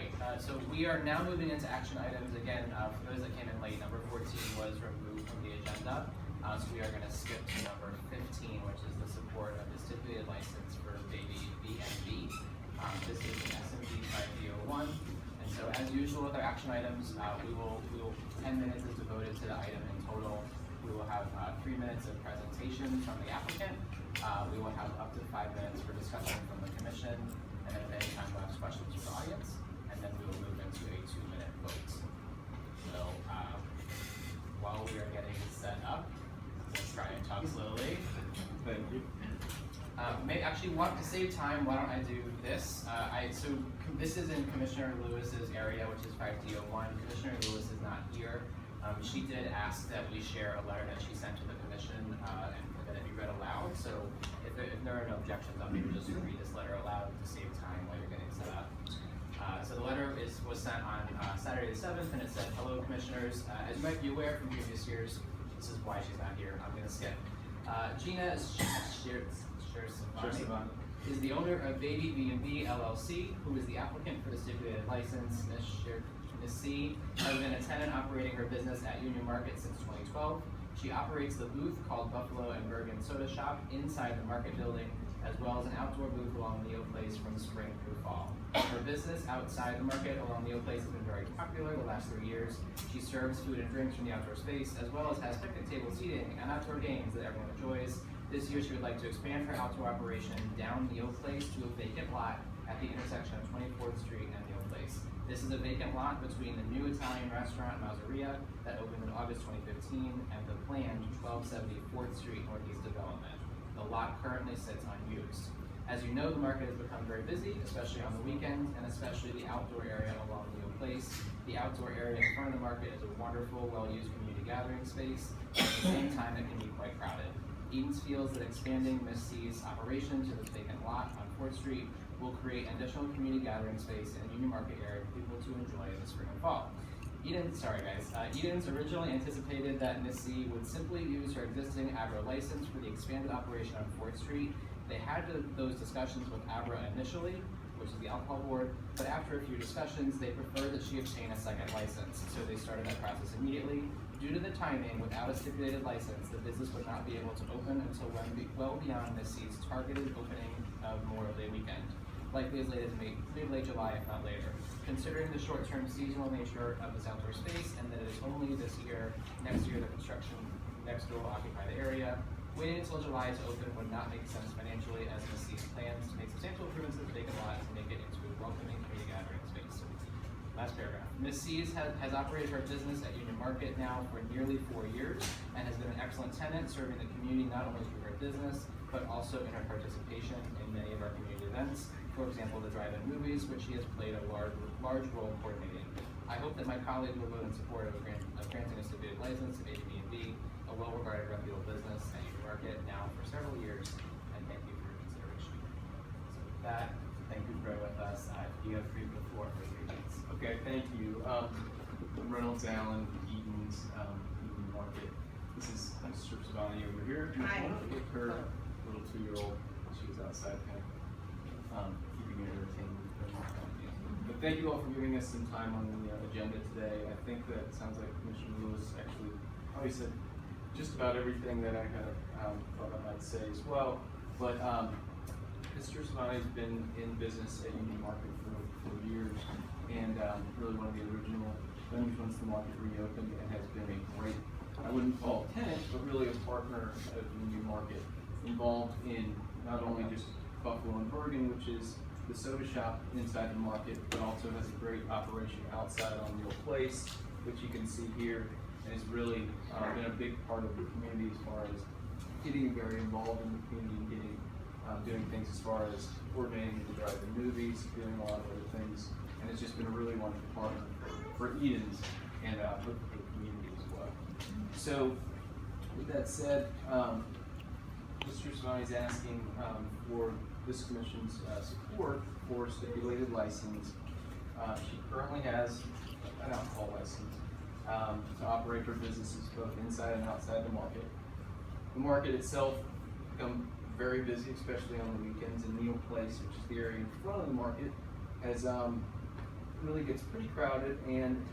right, so we are now moving into action items. Again, for those that came in late, number 14 was removed from the agenda. So we are going to skip to number 15, which is the support of the stipulated license for Baby B&B. This is an SMD 5001. And so as usual with our action items, 10 minutes is devoted to the item in total. We will have 3 minutes of presentation from the applicant. We will have up to 5 minutes for discussion from the commission, and then at any time we'll ask questions from the audience, and then we will move into a 2-minute vote. So while we are getting set up, let's try and talk slowly. Thank you. Actually, to save time, why don't I do this? So this is in Commissioner Lewis's area, which is 5001. Commissioner Lewis is not here. She did ask that we share a letter that she sent to the commission and that it be read aloud. So if there are no objections, I'll maybe just read this letter aloud to save time while you're getting set up. So the letter was sent on Saturday the 7th, and it said, "Hello, commissioners. As you might be aware from previous years, this is why she's not here. I'm going to skip. Gina Shersavani is the owner of Baby B&B LLC, who is the applicant for the stipulated license. Ms. C has been a tenant operating her business at Union Market since 2012. She operates the booth called Buffalo and Bergen Soda Shop inside the market building, as well as an outdoor booth along Neo Place from spring through fall. Her business outside the market along Neo Place has been very popular the last 3 years. She serves food and drinks from the outdoor space, as well as has picnic table seating and outdoor games that everyone enjoys. This year, she would like to expand her outdoor operation down Neo Place to a vacant lot at the intersection of 24th Street and Neo Place. This is a vacant lot between the new Italian restaurant Mazzeria that opened in August 2015 and the planned 1270 4th Street Northeast development. The lot currently sits unused. As you know, the market has become very busy, especially on the weekends, and especially the outdoor area along Neo Place. The outdoor area in front of the market is a wonderful, well-used community gathering space. At the same time, it can be quite crowded. Edens feels that expanding Miss C's operation to this vacant lot on 4th Street will create additional community gathering space in the Union Market area for people to enjoy in the spring and fall. Edens originally anticipated that Miss C would simply use her existing Abra license for the expanded operation on 4th Street. They had those discussions with Abra initially, which is the alcohol board, but after a few discussions, they preferred that she obtain a second license, so they started that process immediately. Due to the timing, without a stipulated license, the business would not be able to open until well beyond Miss C's targeted opening of Memorial Day weekend, likely as late as mid-late July, if not later. Considering the short-term seasonal nature of this outdoor space and that it is only next year the construction next door will occupy the area, waiting until July to open would not make sense financially, as Miss C's plans to make substantial improvements to the vacant lot to make it into a welcoming community gathering space. Last paragraph. Miss C's has operated her business at Union Market now for nearly 4 years and has been an excellent tenant, serving the community not only through her business, but also in her participation in many of our community events. For example, the drive-in movies, which she has played a large role coordinating. I hope that my colleague will vote in support of granting a stipulated license to Baby B&B, a well-regarded reputable business at Union Market now for several years, and thank you for your consideration. So with that, thank you for being with us. You have free before for 3 minutes. Okay, thank you. I'm Reynolds Allen, Edens, Union Market. This is Mr. Savani over here. Hi. With her little 2-year-old. She was outside kind of keeping her entertained. But thank you all for giving us some time on the agenda today. I think that sounds like Commissioner Lewis actually probably said just about everything that I kind of thought I might say as well. But Mr. Savani has been in business at Union Market for years, and really one of the original venues once the market reopened, and has been a great, I wouldn't call it tenant, but really a partner of Union Market, involved in not only just Buffalo and Bergen, which is the soda shop inside the market, but also has a great operation outside on Neo Place, which you can see here, and has really been a big part of the community as far as getting very involved in the community and getting doing things as far as coordinating the drive-in movies, doing a lot of other things, and it's just been a really wonderful partner for Edens and for the community as well. So, with that said, Mr. Savani is asking for this commission's support for stipulated license. She currently has an alcohol license to operate her businesses both inside and outside the market. The market itself become very busy, especially on the weekends, and Neo Place, which is the area in front of the market, has really gets pretty crowded,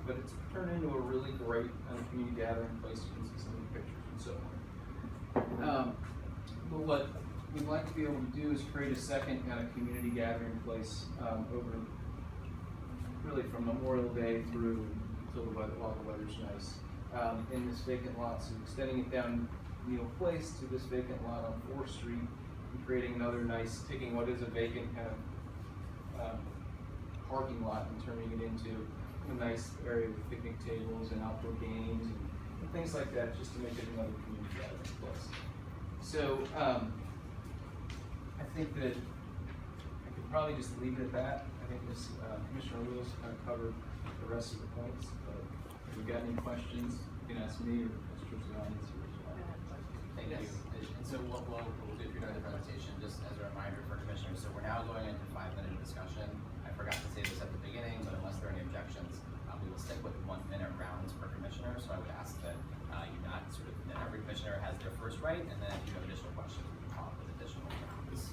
but it's turned into a really great kind of community gathering place. You can see some of the pictures and so on. But what we'd like to be able to do is create a second kind of community gathering place over really from Memorial Day through till while the weather's nice in this vacant lot. So extending it down Neal Place to this vacant lot on 4th Street and creating another nice, taking what is a vacant kind of parking lot and turning it into a nice area with picnic tables and outdoor games and things like that, just to make it another community gathering place. So I think that I could probably just leave it at that. I think this Commissioner Lewis kind of covered the rest of the points. But if you've got any questions, you can ask me or Mr. Zioni's here as well. Thank you. And so what we'll do if you're done the presentation, just as a reminder for commissioners, so we're now going into 5-minute discussion. I forgot to say this at the beginning, but unless there are any objections, we will stick with 1-minute rounds per commissioner. So I would ask that you not sort of, that every commissioner has their first right, and then if you have additional questions, we can follow up with additional rounds.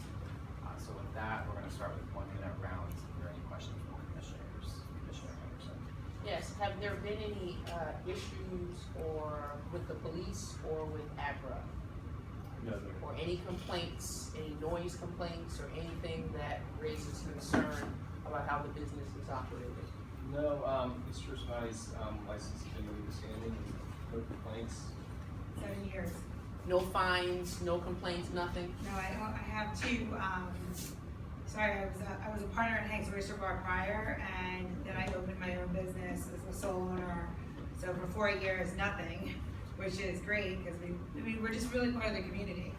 So with that, we're going to start with 1-minute rounds. If there are any questions from commissioners, Commissioner Henderson. Yes, have there been any issues or with the police or with AGRA? No, Or any complaints, any noise complaints or anything that raises concern about how the business is operated? no, Mr. Zioni's license has been really standing and no complaints. 7 years. No fines, no complaints, nothing? No, I have two, sorry, I was a partner at Hank's Oyster Bar prior, and then I opened my own business as a sole owner. So for 4 years, nothing, which is great, because we're just really part of the community.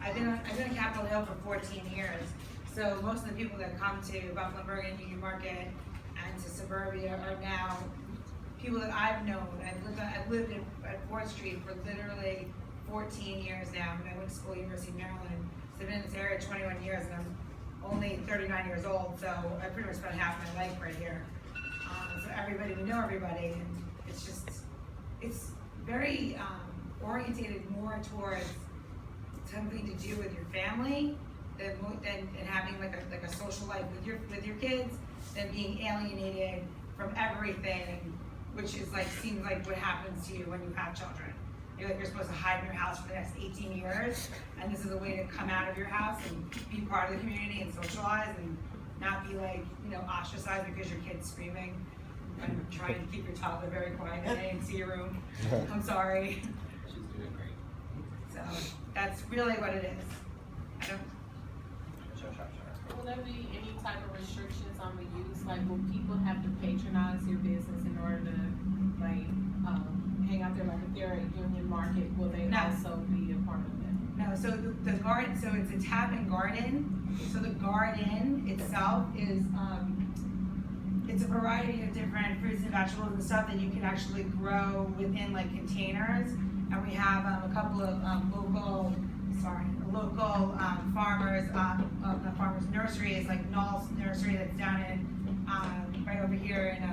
I've been on Capitol Hill for 14 years, so most of the people that come to Buffalo Bergen Union Market and to Suburbia are now people that I've known. I've lived at 4th Street for literally 14 years now. I went to school at University of Maryland, so I've been in this area 21 years, and I'm only 39 years old, so I pretty much spent half my life right here. So everybody, we know everybody, and it's very orientated more towards something to do with your family than having like a social life with your kids, than being alienated from everything, which is like seems like what happens to you when you have children. You're supposed to hide in your house for the next 18 years, and this is a way to come out of your house and be part of the community and socialize and not be like, ostracized because your kid's screaming and trying to keep your toddler very quiet in the ANC room. I'm sorry. She's doing great. So that's really what it is. Commissioner Shropshire. Will there be any type of restrictions on the use? Like, will people have to patronize your business in order to, like, hang out there? Like, if they're at Union Market, will they No. also be a part of that? No, so the garden, so it's a tap and garden. So the garden itself is, it's a variety of different fruits and vegetables and stuff that you can actually grow within like containers. And we have a couple of local farmers, not farmers, nurseries, like Knoll's Nursery that's down in, right over here in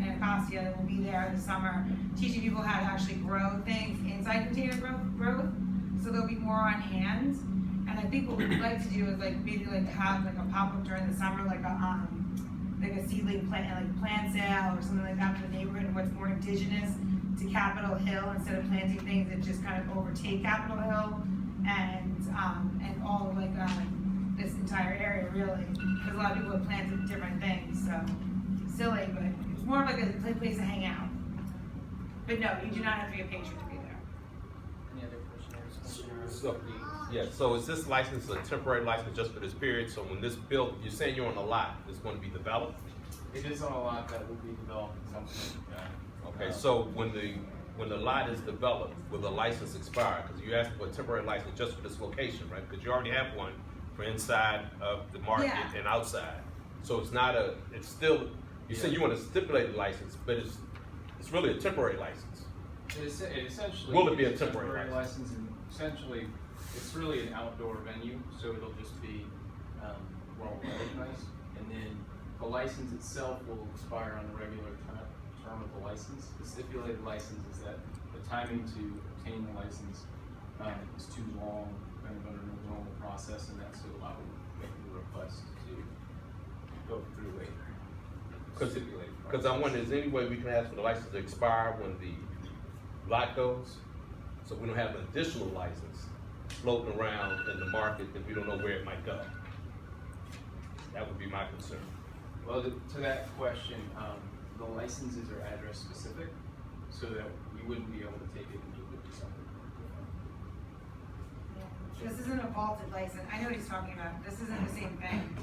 Anacostia, that will be there this summer, teaching people how to actually grow things inside container growth. So there'll be more on hand. And I think what we'd like to do is like maybe like have like a pop-up during the summer, like a seedling plant sale or something like that for the neighborhood, and what's more indigenous to Capitol Hill, instead of planting things that just kind of overtake Capitol Hill and all of like this entire area really, because a lot of people have planted different things. So silly, but it's more of like a place to hang out. But no, you do not have to be a patron to be there. Any other commissioners? So, yeah, so is this license a temporary license just for this period? So when this built, you're saying you're on a lot, it's going to be developed? It is on a lot that will be developed at some point. Okay, so when the lot is developed, will the license expire? Because you asked for a temporary license just for this location, right? Because you already have one for inside of the market Yeah. and outside. So it's not it's still, you said you want a stipulated license, but it's really a temporary license. It essentially Will it be is a temporary license, and essentially it's really an outdoor venue, so it'll just be well recognized, and then the license itself will expire on the regular term of the license. The stipulated license is that the timing to obtain the license is too long, kind of under the normal process, and that's what I would make the request to go through a stipulated Cause I wonder, is there any way we can ask for the license to expire when the lot goes? So we don't have an additional license floating around in the market that we don't know where it might go. That would be my concern. Well, to that question, the licenses are address specific, so that we wouldn't be able to take it and move it to something. This isn't a vaulted license, I know what he's talking about, this isn't the same thing.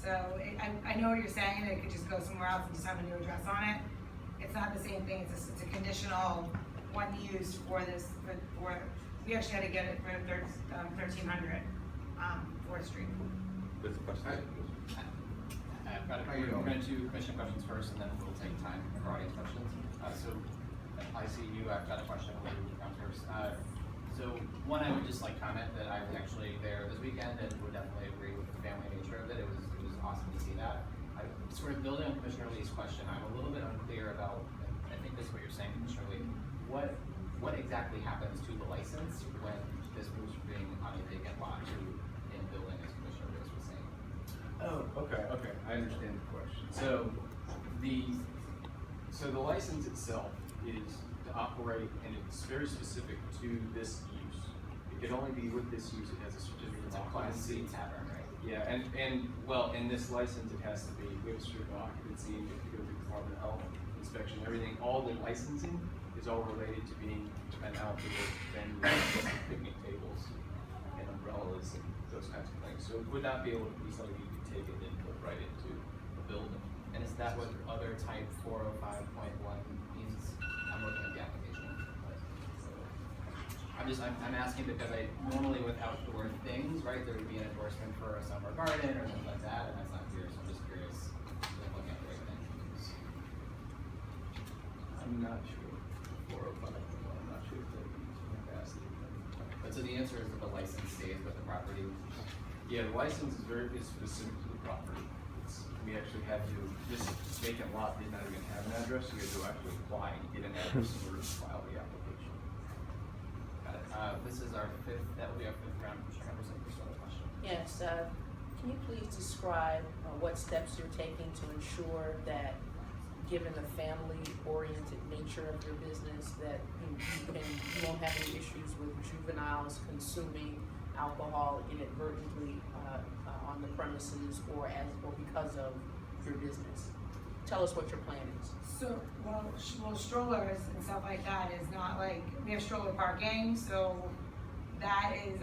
So, I know what you're saying, it could just go somewhere else and just have a new address on it. It's not the same thing, it's a conditional one use for this, we actually had to get it for 1300, 4th Street. That's a question. I've got How you we're doing? gonna do commission questions first, and then we'll take time for audience questions. So, I see you, I've got a question, we'll do round first. So, one, I would just like comment that I was actually there this weekend and would definitely agree with the family nature of it. It was awesome to see that. I sort of building on Commissioner Lee's question, I'm a little bit unclear about, I think this is what you're saying, Commissioner Lee, what exactly happens to the license when this moves from being on a vacant lot to in building, as Commissioner Riggs was saying? Oh, okay, I understand the question. So the license itself is to operate, and it's very specific to this use. It can only be with this use, it has a certificate It's a of Class occupancy. C tavern, right? Yeah, and well, in this license, it has to be, we have a certificate of occupancy, you have to go through the Department of Health inspection, everything, all the licensing is all related to being an outdoor venue, picnic tables and umbrellas and those kinds of things. So it would not be able to be something you could take it and put right into a building. And is that what other type 405.1 means? I'm looking at the application. I'm asking because normally with outdoor things, right, there would be an endorsement for a summer garden or something like that, and that's not here, so I'm just curious. I'm looking at the right things. I'm not sure. 405, I'm not sure if that means capacity. But so the answer is that the license stays with the property. Yeah, the license is very specific to the property. We actually had to, this vacant lot did not even have an address, so we had to actually apply and get an address in order to file the application. Got it. This is our fifth, that will be our fifth round. Commissioner Henderson, first other question. Yes, can you please describe what steps you're taking to ensure that, given the family-oriented nature of your business, that you won't have any issues with juveniles consuming alcohol inadvertently on the premises or because of your business? Tell us what your plan is. So, well, strollers and stuff like that is not like, we have stroller parking, so that is,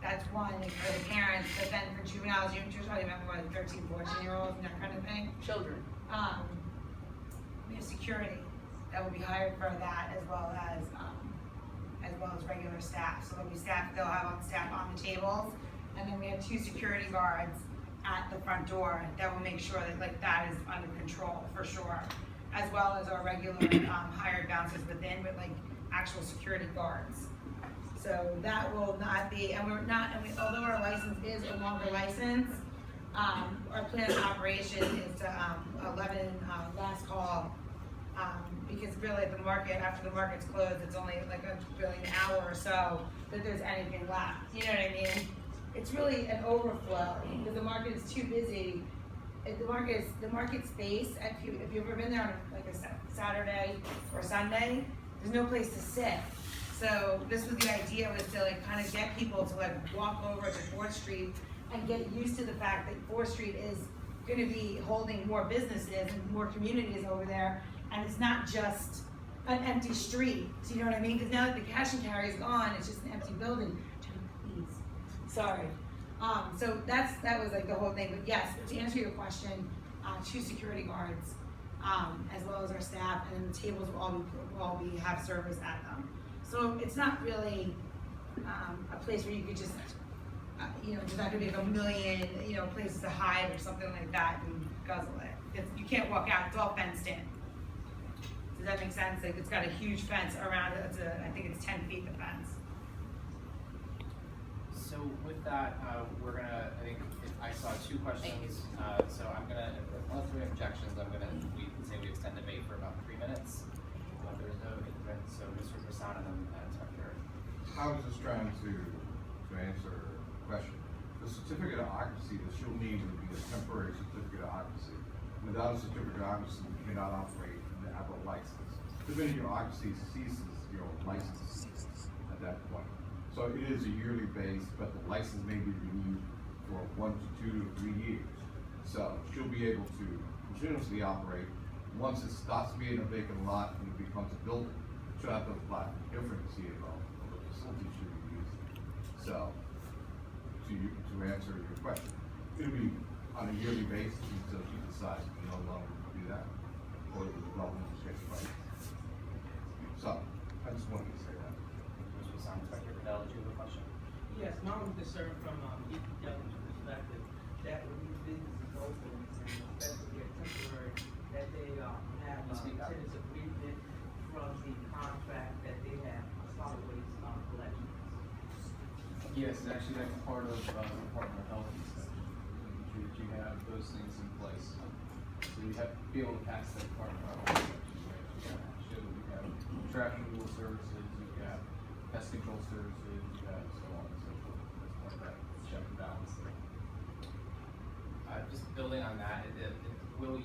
that's one for the parents, but then for juveniles, you're talking about more like 13, 14-year-olds and that kind of thing. Children. We have security that will be hired for that as well as regular staff. So there'll be staff, they'll have staff on the tables, and then we have 2 security guards at the front door that will make sure that that is under control for sure, as well as our regular hired bouncers within, but actual security guards. So that will not be, although our license is a longer license, our plan of operation is to 11 last call, because really at the market, after the market's closed, it's only really an hour or so that there's anything left. You know what I mean? It's really an overflow because the market is too busy. If the market space, if you've ever been there on a Saturday or Sunday, there's no place to sit. So this was the idea, was to kind of get people to walk over to 4th Street and get used to the fact that 4th Street is going to be holding more businesses and more communities over there, and it's not just an empty street. So you know what I mean? Because now that the cash and carry is gone, it's just an empty building. Please, sorry. So that was the whole thing. But yes, to answer your question, 2 security guards, as well as our staff, and then the tables will all have service at them. So it's not really a place where you could just, there's not gonna be a million, places to hide or something like that and guzzle it. You can't walk out, it's all fenced in. Does that make sense? It's got a huge fence around it. I think it's 10 feet, the fence. So with that, I saw 2 questions. So I'm gonna, unless we have objections, we can say we extend debate for about 3 minutes. There's no interest, so Mr. Prasan and then Inspector. I was just trying to answer a question. The certificate of occupancy that you'll need would be a temporary certificate of occupancy. without a certificate of occupancy, you cannot operate and have a license. The minute your occupancy ceases, your license at that point. So it is a yearly base, but the license may be renewed for 1 to 2 to 3 years. So she'll be able to continuously operate. Once it stops being a vacant lot and it becomes a building, she'll have to apply for different CFO of the facility she'll be using. So, to answer your question, it'll be on a yearly basis until she decides to no longer do that, or the development is taking place. So, I just wanted to say that. Mr. Hassan, Inspector Fidel, did you have a question? Yes, my only concern from DPW's perspective, that when these businesses open, and especially they're temporary, that they have Speak up. tenants agreement from the contract that they have solid waste collection. Yes, actually, that's part of Department of Health inspection, making sure that you have those things in place. So you have to be able to pass that Department of Health inspection, right? You have to show that you have trash removal services, you have pest control services, you have so on and so forth. That's part of that check and balance there. Just building on that, will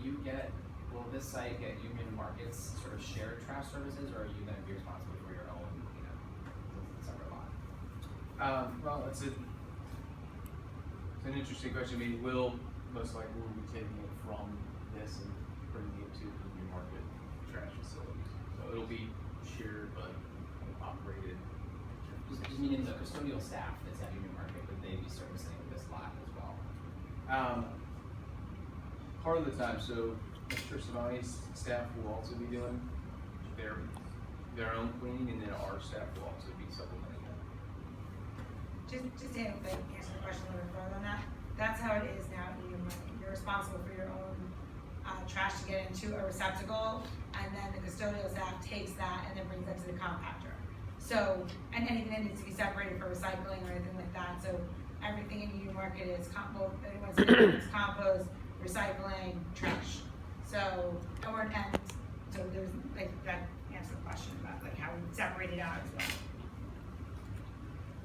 this site get Union Market's sort of shared trash services, or are you gonna be responsible for your own, separate lot? Well, it's an interesting question. I mean, most likely we'll be taking it from this and bringing it to the New Market trash facilities. So it'll be shared, but operated. Just meaning the custodial staff that's at Union Market, would they be servicing this lot as well? Part of the time, so Mr. Savani's staff will also be doing their own cleaning, and then our staff will also be supplementing that. Just to answer the question a little bit further on that, that's how it is now at Union Market. You're responsible for your own trash to get into a receptacle, and then the custodial staff takes that and then brings that to the compactor. So, and anything that needs to be separated for recycling or anything like that, so everything in Union Market is compost, recycling, trash. So, so there's, like, that answers the question about like how we separate it out as well.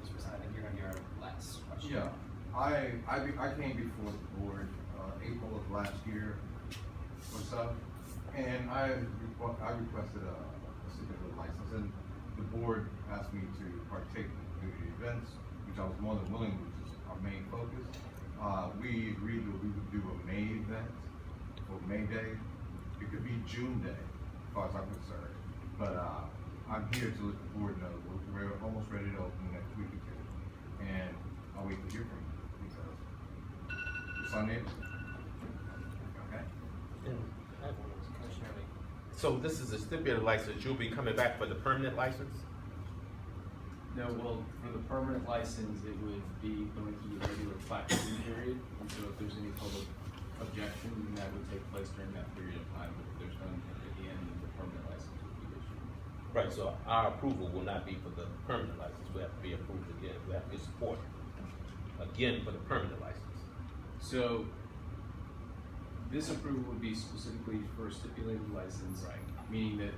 Mr. Hassan, I think you're gonna be our last question. Yeah, I came before the board, April of last year or so, and I requested a certificate of license, and the board asked me to partake in community events, which I was more than willing, which is our main focus. We agreed that we would do a May event, or May Day. It could be June Day, as far as I'm concerned, but, I'm here to let the board know we're almost ready to open next week or two, and I'll wait to hear from you, because it's on it. Okay? Commissioner Lee. So this is a stipulated license, you'll be coming back for the permanent license? No, well, for the permanent license, it would be going through the regular platform period, and so if there's any public objection, then that would take place during that period of time, but if there's none at the end, then the permanent license would be issued. Right, so our approval will not be for the permanent license, we have to be approved again, we have to get support again for the permanent license. So, this approval would be specifically for a stipulated license. Right. Meaning that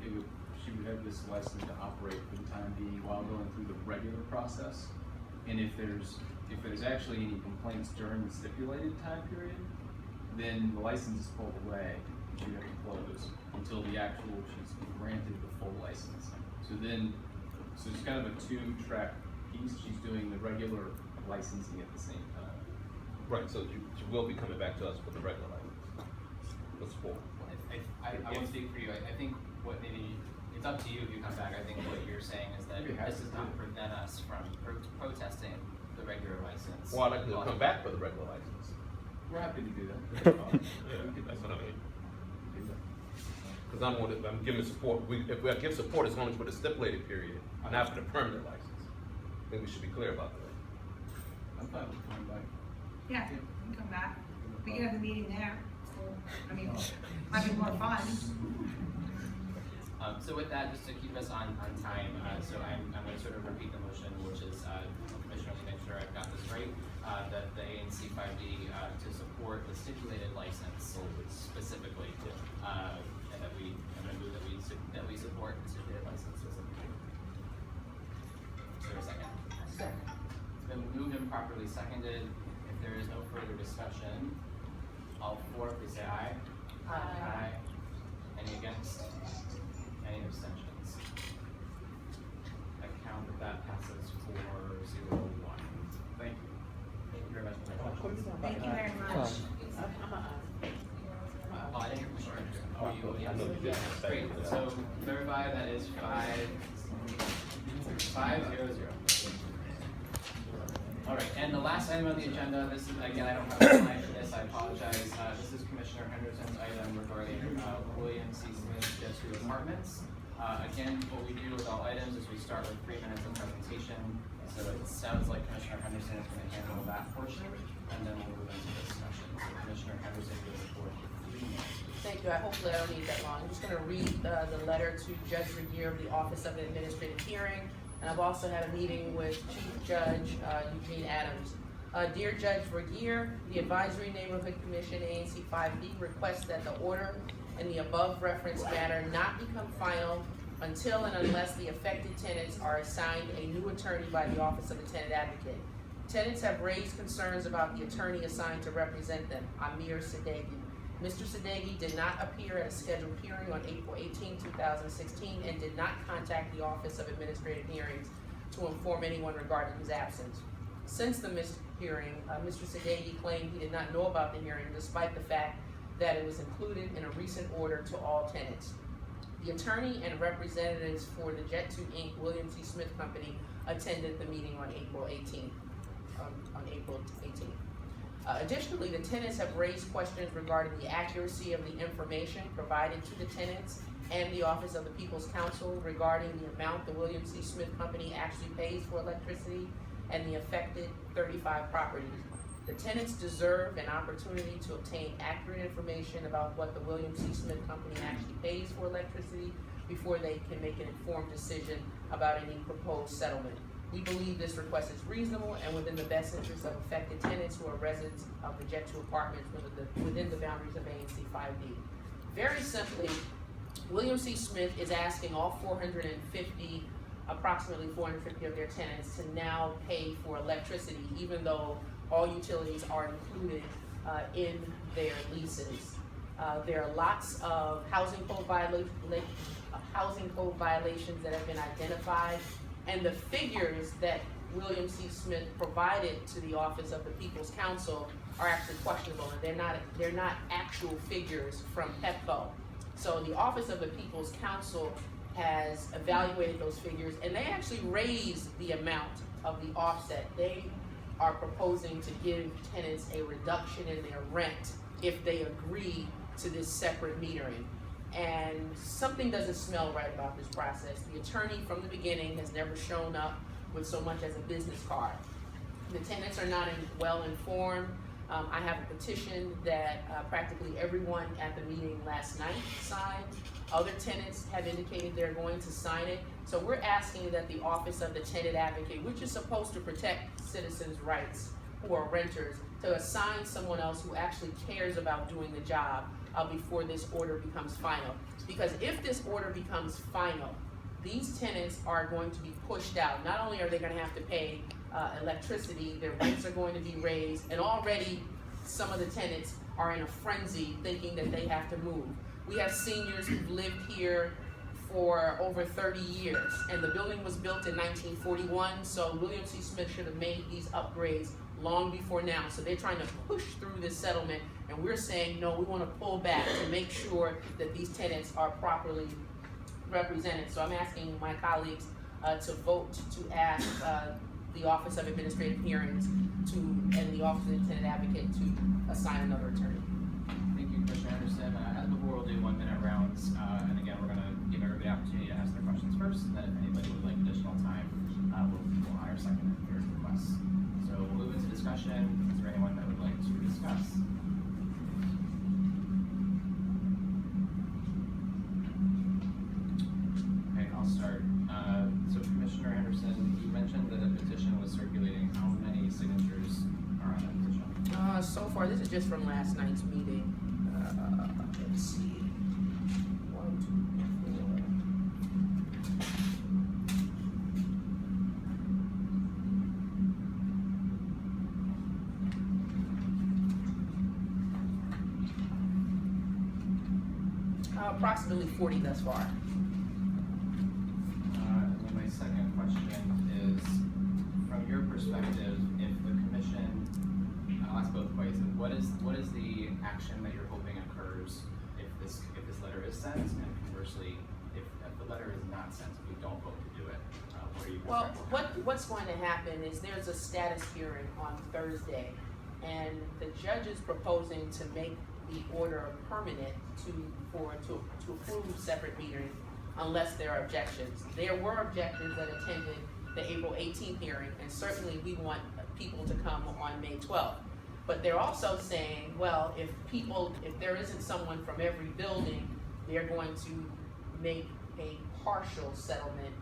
she would have this license to operate for the time being while going through the regular process. And if there's actually any complaints during the stipulated time period, then the license is pulled away, and she'd have to close until she's granted the full license. So it's kind of a two-track piece, she's doing the regular licensing at the same time. Right, so you will be coming back to us for the regular license, the support. I won't speak for you. I think it's up to you if you come back. I think what you're saying is that this does not prevent us from protesting the regular license. Well, I'd like to come back for the regular license. We're happy to do that. That's what I mean. Because I'm giving support, if we give support, it's only for the stipulated period, not for the permanent license. I think we should be clear about that. I'm fine with coming back. Yeah, you can come back. We can have the meeting there. I mean, might be more fun. So with that, just to keep us on time, so I'm going to sort of repeat the motion, which is, Commissioner, to make sure I've got this right, that the ANC 5D to support the stipulated license specifically, and that I'm going to move that we support the stipulated license specifically. Is there a second? Second. It's been moved and properly seconded. If there is no further discussion, all four, please say aye. Aye. Any against? Any abstentions? I count that passes 4-0-1. Thank you. Thank you very much for that question. Thank you very much. Oh, I didn't hear Commissioner Anderson. Oh, you, I know you did. Great, so clarify that is 5-0-0. All right, and the last item on the agenda, this is, again, I don't have a slide for this, I apologize. This is Commissioner Henderson's item regarding, William C. Smith Jet 2 Apartments. Again, what we do with all items is we start with 3 minutes of presentation. So it sounds like Commissioner Henderson is gonna handle that portion, and then we'll move into discussion. So Commissioner Henderson, you have the floor for 3 minutes. Thank you. Hopefully I don't need that long. I'm just gonna read the letter to Judge Regier of the Office of the Administrative Hearing. And I've also had a meeting with Chief Judge Eugene Adams. Dear Judge Regier, the Advisory Neighborhood Commission, ANC 5B, requests that the order in the above referenced matter not become final until and unless the affected tenants are assigned a new attorney by the Office of the Tenant Advocate. Tenants have raised concerns about the attorney assigned to represent them, Amir Sadeghi. Mr. Sadeghi did not appear at a scheduled hearing on April 18, 2016, and did not contact the Office of Administrative Hearings to inform anyone regarding his absence. Since the missed hearing, Mr. Sadeghi claimed he did not know about the hearing despite the fact that it was included in a recent order to all tenants. The attorney and representatives for the Jet 2 Inc. William C. Smith Company attended the meeting on April 18th. Additionally, the tenants have raised questions regarding the accuracy of the information provided to the tenants and the Office of the People's Counsel regarding the amount the William C. Smith Company actually pays for electricity and the affected 35 properties. The tenants deserve an opportunity to obtain accurate information about what the William C. Smith Company actually pays for electricity before they can make an informed decision about any proposed settlement. We believe this request is reasonable and within the best interest of affected tenants who are residents of the Jet 2 apartments within the boundaries of ANC 5B. Very simply, William C. Smith is asking all approximately 450 of their tenants to now pay for electricity, even though all utilities are included in their leases. There are lots of housing code violations that have been identified, and the figures that William C. Smith provided to the Office of the People's Counsel are actually questionable, and they're not actual figures from PEPCO. So the Office of the People's Counsel has evaluated those figures, and they actually raised the amount of the offset. They are proposing to give tenants a reduction in their rent if they agree to this separate metering. And something doesn't smell right about this process. The attorney from the beginning has never shown up with so much as a business card. The tenants are not well informed. I have a petition that practically everyone at the meeting last night signed. Other tenants have indicated they're going to sign it. So we're asking that the Office of the Tenant Advocate, which is supposed to protect citizens' rights who are renters, to assign someone else who actually cares about doing the job before this order becomes final. Because if this order becomes final, these tenants are going to be pushed out. Not only are they going to have to pay electricity, their rents are going to be raised, and already some of the tenants are in a frenzy thinking that they have to move. We have seniors who've lived here for over 30 years, and the building was built in 1941, so William C. Smith should have made these upgrades long before now. So they're trying to push through this settlement, and we're saying, no, we want to pull back to make sure that these tenants are properly represented. So I'm asking my colleagues to vote to ask the Office of Administrative Hearings and the Office of the Tenant Advocate to assign another attorney. Thank you, Commissioner Anderson. As before, we'll do 1 minute rounds, and again, we're gonna give everybody the opportunity to ask their questions first, and then if anybody would like additional time, we'll hire second and third requests. So we'll move into discussion. Is there anyone that would like to discuss? Okay, I'll start. So Commissioner Anderson, you mentioned that a petition was circulating. How many signatures are on that petition? So far, this is just from last night's meeting. Let's see. 1, 2, 3, 4. Approximately 40 thus far. And then my second question is, from your perspective, if the commission, I'll ask both ways, what is the action that you're hoping occurs if this letter is sent, and conversely, if the letter is not sent, if we don't vote to do it, what are you Well, concerned? what's going to happen is there's a status hearing on Thursday, and the judge is proposing to make the order permanent to approve separate metering unless there are objections. There were objectors that attended the April 18th hearing, and certainly we want people to come on May 12th. But they're also saying, well, if there isn't someone from every building, they're going to make a partial settlement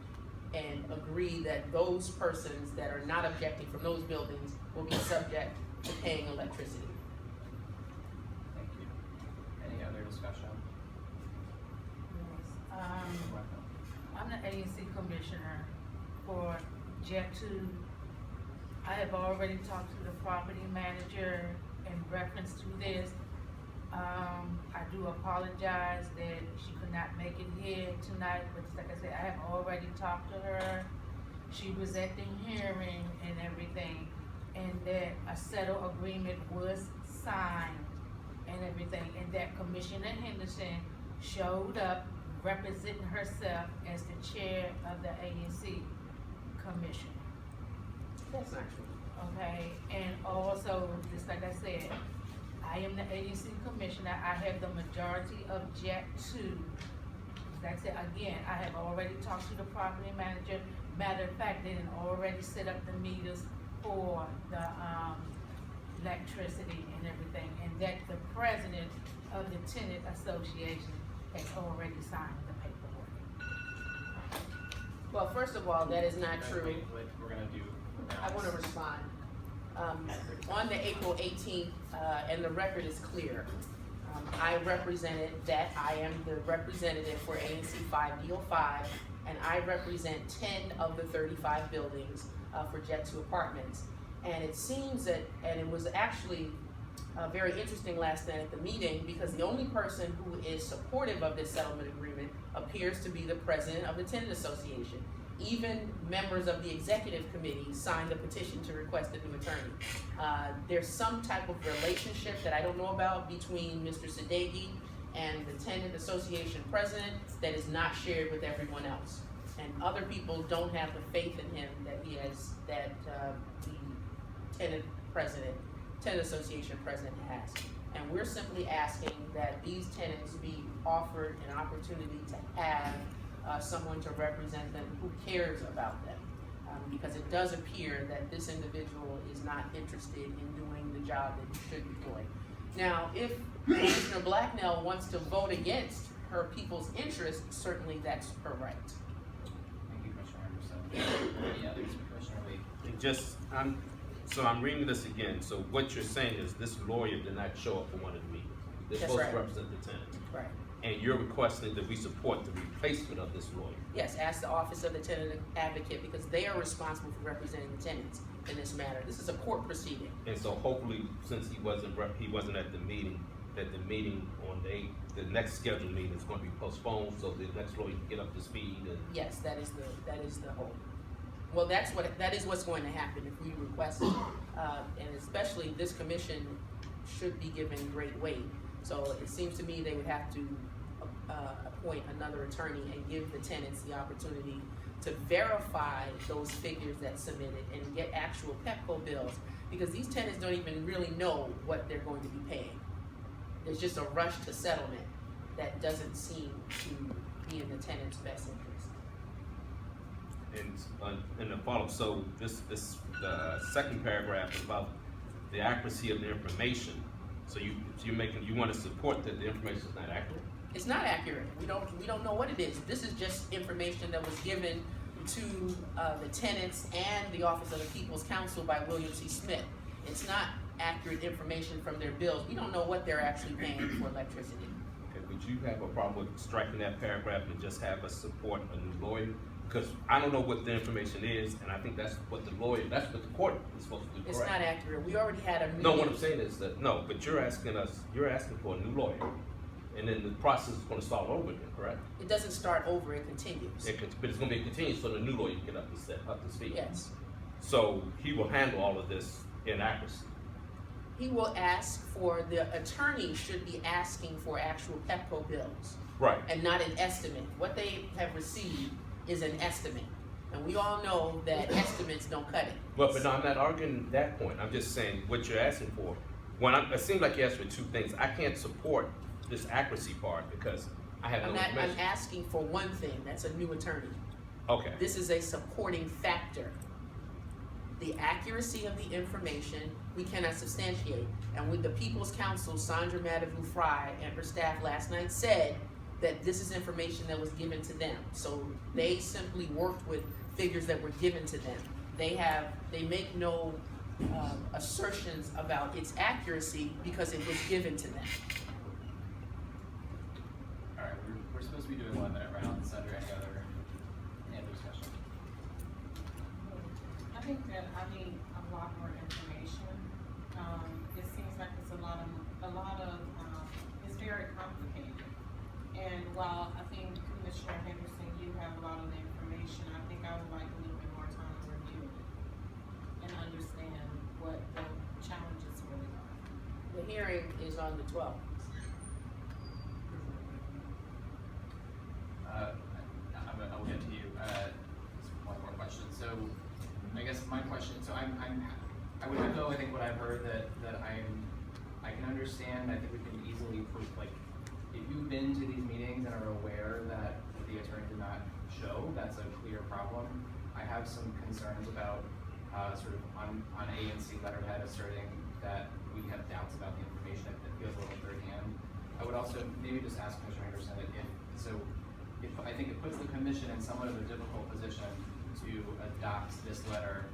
and agree that those persons that are not objecting from those buildings will be subject to paying electricity. Thank you. Any other discussion? I'm the ANC commissioner for Jet 2. I have already talked to the property manager in reference to this. I do apologize that she could not make it here tonight, but like I said, I have already talked to her. She was at the hearing and everything, and that a settled agreement was signed and everything, and that Commissioner Henderson showed up representing herself as the chair of the ANC commission. That's not true. Okay, and also, just like I said, I am the ANC commissioner. I have the majority of Jet 2. Like I said, again, I have already talked to the property manager. Matter of fact, they had already set up the meters for the electricity and everything, and that the president of the tenant association has already signed the paperwork. Well, first of all, that is not true. Wait, we're gonna do. I want to respond. On the April 18th, and the record is clear, I represented that I am the representative for ANC 5D05, and I represent 10 of the 35 buildings for Jet 2 Apartments. And it seems that, and it was actually very interesting last night at the meeting, because the only person who is supportive of this settlement agreement appears to be the president of the Tenant Association. Even members of the executive committee signed a petition to request a new attorney. There's some type of relationship that I don't know about between Mr. Sadeghi and the Tenant Association president that is not shared with everyone else. And other people don't have the faith in him that he has, that the Tenant Association president has. And we're simply asking that these tenants be offered an opportunity to have someone to represent them who cares about them. Because it does appear that this individual is not interested in doing the job that he should be doing. Now, if Commissioner Blacknell wants to vote against her people's interests, certainly that's her right. Thank you, Commissioner Henderson. Any others, Commissioner Lee? So I'm reading this again. So what you're saying is this lawyer did not show up for one of the meetings. They're That's supposed to right. represent the tenant. Right. And you're requesting that we support the replacement of this lawyer. Yes, ask the Office of the Tenant Advocate, because they are responsible for representing the tenants in this matter. This is a court proceeding. And so hopefully, since he wasn't at the meeting, that the meeting on the next scheduled meeting is going to be postponed, so the next lawyer can get up to speed and. Yes, that is the hope. Well, that is what's going to happen if we request it. And especially this commission should be given great weight. So it seems to me they would have to appoint another attorney and give the tenants the opportunity to verify those figures that's submitted and get actual PEPCO bills, because these tenants don't even really know what they're going to be paying. There's just a rush to settlement that doesn't seem to be in the tenant's best interest. And the follow-up, so this second paragraph is about the accuracy of the information. So you want to support that the information is not accurate? It's not accurate. We don't know what it is. This is just information that was given to the tenants and the Office of the People's Counsel by William C. Smith. It's not accurate information from their bills. We don't know what they're actually paying for electricity. Okay, would you have a problem with striking that paragraph and just have us support a new lawyer? Because I don't know what the information is, and I think that's what the court is supposed to do, It's correct? not accurate. We already had a meeting. No, what I'm saying is that, no, but you're asking for a new lawyer. and then the process is gonna start over again, correct? It doesn't start over, it continues. But it's gonna be continued, so the new lawyer can get up to speed. Yes. So he will handle all of this inaccuracy. He will ask for, the attorney should be asking for actual Pepco bills Right. and not an estimate. What they have received is an estimate. And we all know that estimates don't cut it. But no, I'm not arguing that point. I'm just saying what you're asking for. It seems like you asked for two things. I can't support this accuracy part because I have no I'm information. asking for one thing, that's a new attorney. Okay. This is a supporting factor. The accuracy of the information, we cannot substantiate. And with the People's Counsel, Sandra Madavu-Fry and her staff last night said that this is information that was given to them. So they simply worked with figures that were given to them. They make no assertions about its accuracy because it was given to them. Alright, we're supposed to be doing 1 minute rounds under any other discussion. I think that I need a lot more information. It seems like it's a lot of, it's very complicated. And while I think Commissioner Henderson, you have a lot of the information, I think I would like a little bit more time to review it and understand what the challenges really are. The hearing is on the 12th. I'll get to you. Just one more question. So, I guess my question. So I would echo. I think what I've heard that I can understand. I think we can easily prove, like, if you've been to these meetings and are aware that the attorney did not show, that's a clear problem. I have some concerns about sort of on A and C letterhead asserting that we have doubts about the information. It feels a little third hand. I would also maybe just ask Commissioner Henderson if I think it puts the commission in somewhat of a difficult position to adopt this letter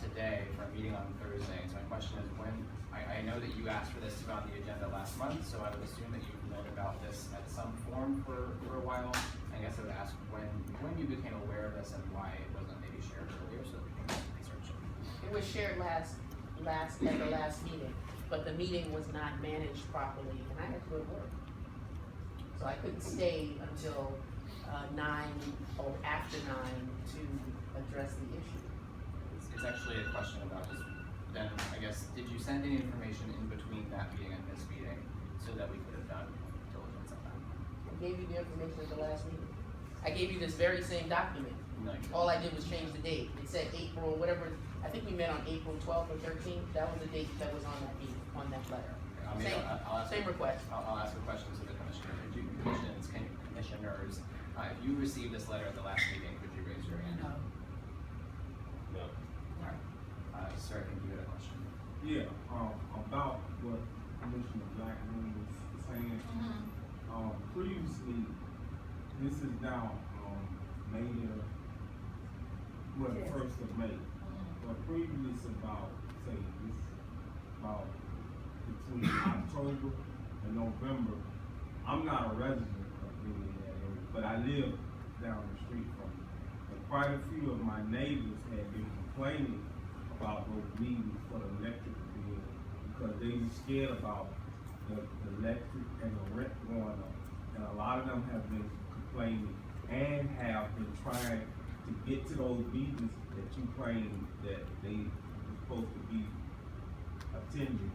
today for a meeting on Thursday. So my question is I know that you asked for this to be on the agenda last month, so I would assume that you've known about this at some form for a while. I guess I would ask when you became aware of this and why it wasn't maybe shared earlier so that we can research it. It was shared at the last meeting, but the meeting was not managed properly, and I had to go to work. So I couldn't stay until 9 or after 9 to address the issue. It's actually a question about just then, I guess, did you send any information in between that meeting and this meeting so that we could have done diligence on that? I gave you the information at the last meeting. I gave you this very same document. No, you All I did was change the date. It said April, whatever, I think we met on April 12th or 13th. That was the date that was on that meeting, on that letter. Same request. I'll ask a question to the commissioner. Commissioners, if you received this letter at the last meeting, could you raise your hand? No. No. Alright, sir, I think you had a question. Yeah, about what Commissioner Blackman was saying. Previously, this is now, May the 1st of May. But previous about, say, this, about between October and November, I'm not a resident of any of that area, but I live down the street from it. And quite a few of my neighbors had been complaining about those meetings for the electric bill because they were scared about the electric and the rent going up. And a lot of them have been complaining and have been trying to get to those meetings that you claim that they were supposed to be attending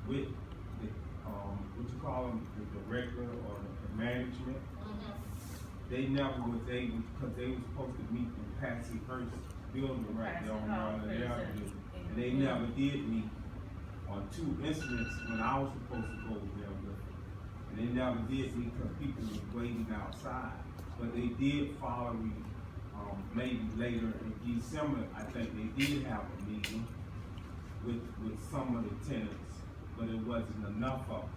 with the, what you call them, the director or the management. They never was able, because they were supposed to meet in Patsy Hurst building right there on Maryland Avenue. And they never did meet on 2 incidents when I was supposed to go there with them. And they never did meet because people were waiting outside. But they did follow me, maybe later in December, I think they did have a meeting with some of the tenants, but it wasn't enough of them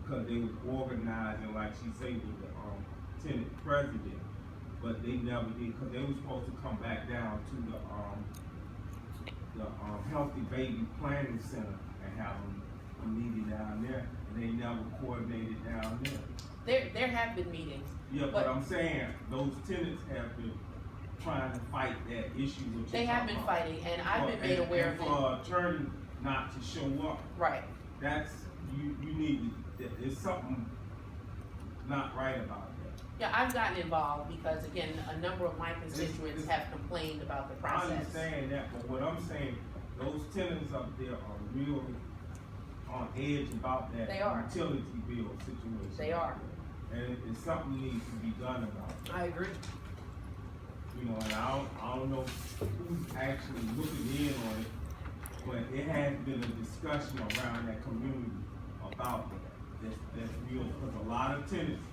because they was organizing, like she said, with the tenant president, but they never did because they were supposed to come back down to the Healthy Baby Planning Center and have a meeting down there, and they never coordinated down there. There have been meetings. Yeah, but I'm saying those tenants have been trying to fight that issue with you. They have been fighting, and I've been made aware of it. For an attorney not to show up, Right. that's, you need to, it's something not right about that. Yeah, I've gotten involved because again, a number of my constituents have complained about the I process. understand that, but what I'm saying, those tenants up there are really on edge about that They are. utility bill situation. They are. And it's something needs to be done about it. I agree. You know, and I don't know who's actually looking in on it, but it has been a discussion around that community about that. That's real, because a lot of tenants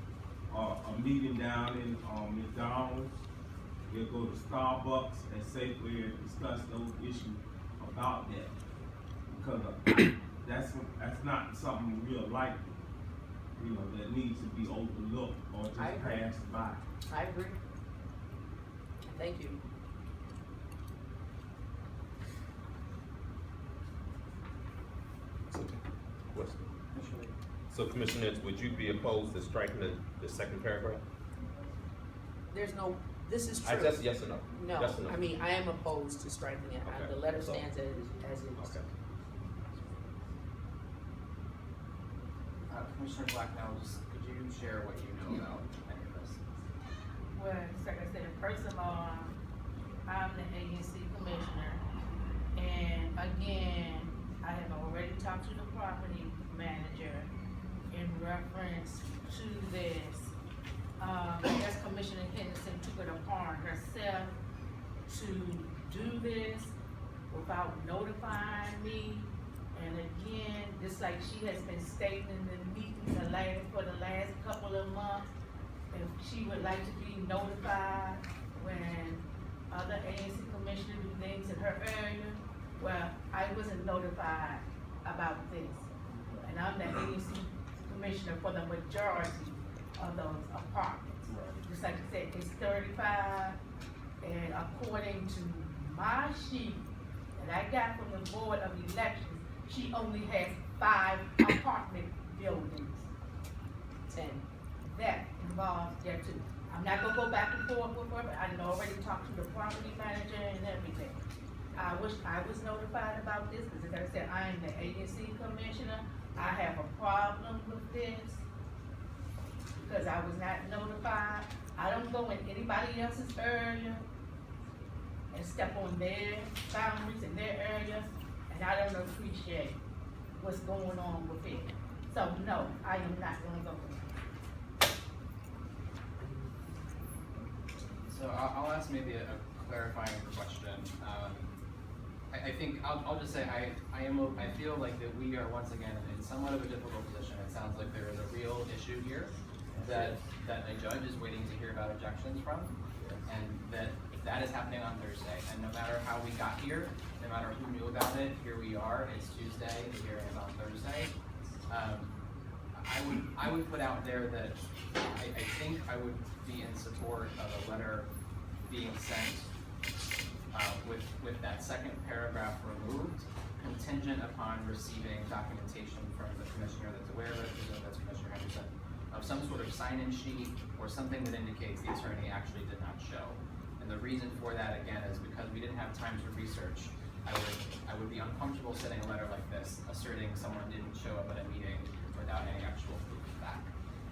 are meeting down in, McDonald's. They'll go to Starbucks and Safeway and discuss those issues about that. Because that's not something real likely, you know, that needs to be overlooked or just I agree. passed by. I agree. Thank you. Question. So Commissioners, would you be opposed to striking the second paragraph? There's no, this is true. I just, yes or no? No, Yes or no? I mean, I am opposed to striking it. Okay. The letter So- stands as is. Okay. Commissioner Blacknell, could you share what you know about any of this? Well, like I said, first of all, I'm the agency commissioner, and again, I have already talked to the property manager in reference to this. I guess Commissioner Henderson took it upon herself to do this without notifying me. And again, just like she has been stating in the meetings for the last couple of months, if she would like to be notified when other agency commissioners do things in her area, well, I wasn't notified about this. And I'm the agency commissioner for the majority of those apartments. Just like I said, it's 35, and according to my sheet that I got from the Board of Elections, she only has 5 apartment buildings. 10. That involves there too. I'm not gonna go back and forth with her, but I done already talked to the property manager and everything. I wish I was notified about this, because like I said, I am the agency commissioner. I have a problem with this, because I was not notified. I don't go in anybody else's area and step on their boundaries in their area, and I don't appreciate what's going on with it. So no, I am not gonna go there. So I'll ask maybe a clarifying question. I think, I'll just say, I feel like that we are once again in somewhat of a difficult position. It sounds like there is a real issue here that a judge is waiting to hear about objections from, and that is happening on Thursday. And no matter how we got here, no matter who knew about it, here we are, it's Tuesday, the hearing is on Thursday. I would put out there that I think I would be in support of a letter being sent with that second paragraph removed, contingent upon receiving documentation from the commissioner that's aware of it, that's Commissioner Henderson, of some sort of sign-in sheet or something that indicates the attorney actually did not show. And the reason for that, again, is because we didn't have time to research. I would be uncomfortable sending a letter like this, asserting someone didn't show up at a meeting without any actual proof of that.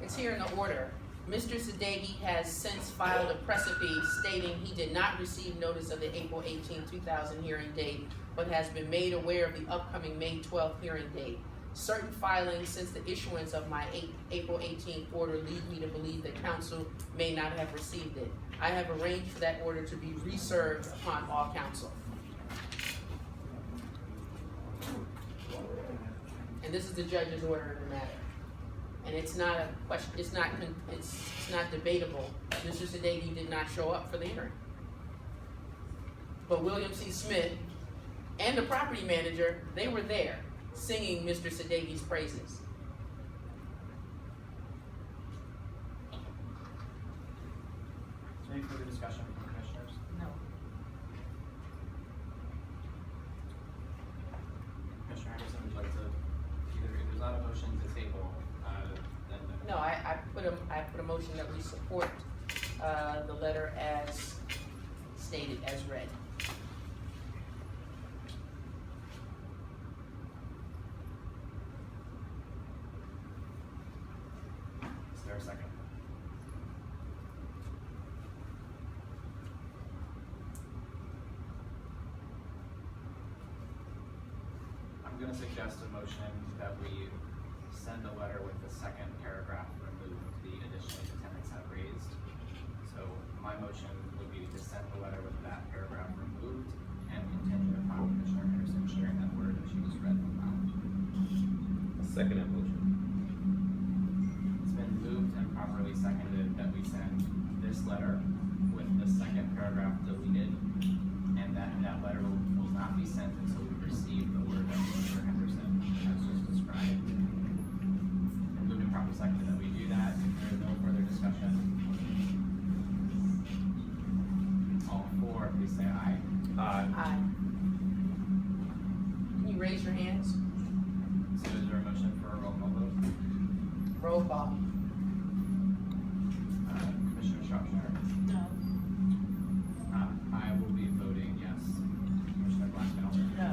It's here in the order. Mr. Sadeghi has since filed a precipice stating he did not receive notice of the April 18, 2000 hearing date, but has been made aware of the upcoming May 12th hearing date. Certain filings since the issuance of my April 18th order lead me to believe that counsel may not have received it. I have arranged for that order to be reserved upon all counsel. And this is the judge's order in the matter. And it's not a question, it's not debatable. Mr. Sadeghi did not show up for the hearing. But William C. Smith and the property manager, they were there singing Mr. Sadeghi's praises. Is there any further discussion from commissioners? No. Commissioner Henderson, would you like to, either, if there's not a motion to table, then. No, I put a motion that we support, the letter as stated, as read. Is there a second? suggest a motion that we send a letter with the second paragraph removed, the additionally the tenants have raised. So my motion would be to send the letter with that paragraph removed and contingent upon Commissioner Henderson sharing that word that she just read aloud. Second that motion. It's been moved and properly seconded that we send this letter with the second paragraph deleted, and that letter will not be sent until we receive the word that Commissioner Henderson has just described. And moved and properly seconded that we do that. If there is no further discussion, all four, please say aye. Aye. Aye. Can you raise your hands? So is there a motion for a roll call vote? Roll call. Commissioner Shropshire? No. I will be voting yes. Commissioner Blackmiller? No.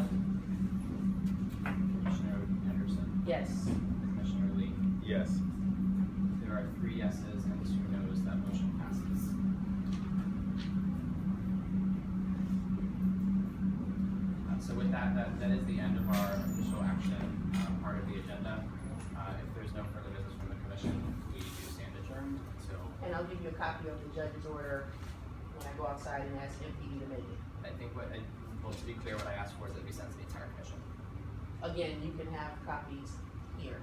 Commissioner Henderson? Yes. Commissioner Lee? Yes. There are 3 yeses and 2 noes, that motion passes. So with that is the end of our official action part of the agenda. If there's no further business from the commission, we do stand adjourned until, And I'll give you a copy of the judge's order when I go outside and ask MPD to make it. I think well, to be clear, what I asked for is that we send to the entire commission. Again, you can have copies here.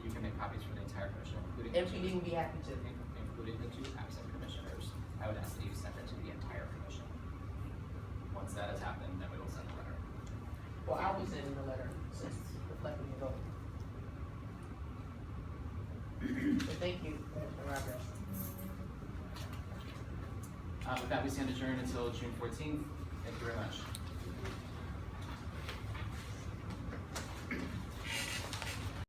You can make copies for the entire commission, including MPD will be happy to. including the 2 absent commissioners. I would ask that you send it to the entire commission. Once that has happened, then we will send a letter. Well, I will send in the letter since reflecting the vote. So thank you, Mr. Roberts. With that, we stand adjourned until June 14th. Thank you very much.